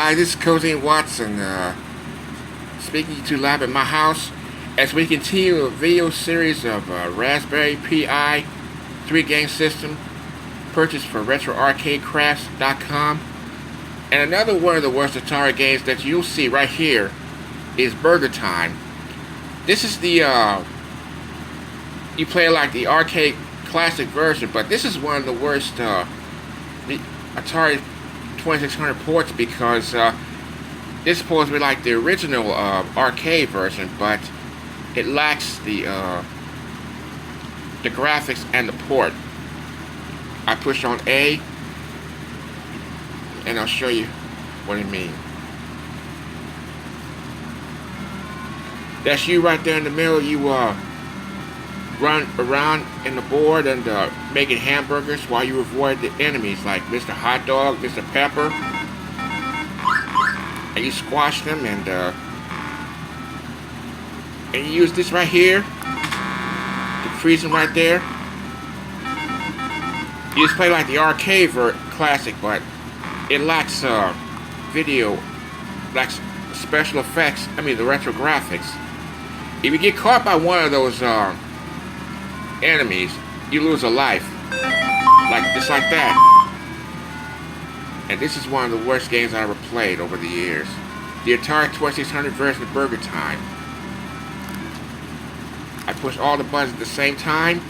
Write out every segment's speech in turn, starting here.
Hi, this is Cozy Watson, speaking to you live at my house as we continue a video series of Raspberry Pi 3-game system purchased for RetroArcadeCrafts.com. And another one of the worst Atari games that you'll see right here is Burgertime. This is the, you play like the arcade classic version, but this is one of the worst the Atari 2600 ports because this is supposed to be like the original arcade version, but it lacks the graphics and the port. I push on A and I'll show you what I mean. That's you right there in the middle. You run around in the board and making hamburgers while you avoid the enemies like Mr. Hot Dog, Mr. Pepper, and you squash them and you use this right here to freeze them right there. You just play like the arcade classic, but it lacks video, lacks special effects. I mean the retro graphics. If you get caught by one of those enemies, you lose a life, just like that. And this is one of the worst games I ever played over the years. The Atari 2600 version of Burgertime. I push all the buttons at the same time.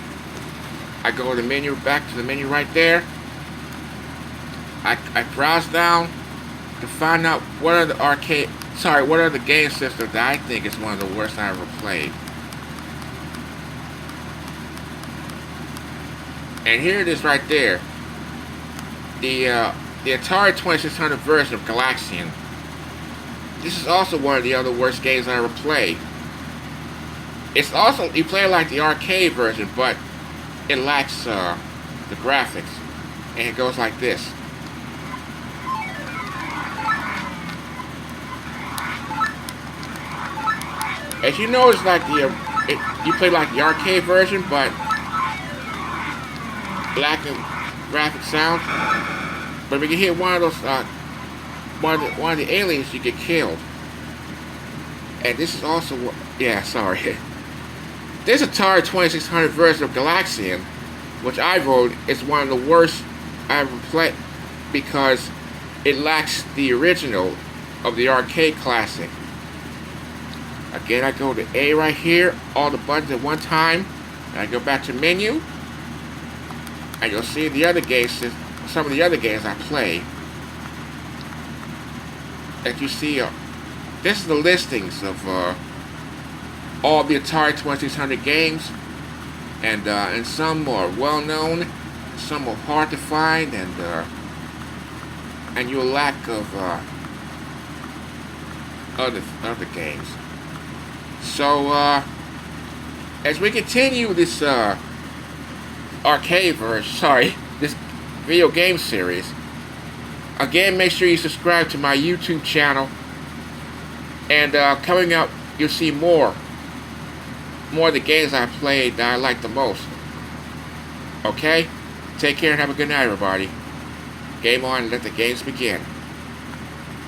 I go to the menu, back to the menu right there. I browse down to find out what are the game systems that I think is one of the worst I ever played. And here it is right there. The Atari 2600 version of Galaxian. This is also one of the other worst games I ever played. It's also, you play like the arcade version, but it lacks the graphics. And it goes like this. As you know, it's like you play like the arcade version, but lack of graphic sound. But when you hit one of those, one of the aliens, you get killed. And this is also, yeah, sorry. This Atari 2600 version of Galaxian, which I vote is one of the worst I ever played because it lacks the original of the arcade classic. Again, I go to A right here, all the buttons at one time, and I go back to menu, and you'll see the other games, some of the other games I play. As you see, this is the listings of all the Atari 2600 games, and some are well known, some are hard to find, and you'll lack of other games. So as we continue this this video game series, again, make sure you subscribe to my YouTube channel, and coming up you'll see more of the games I played that I like the most. Okay? Take care and have a good night, everybody. Game on and let the games begin.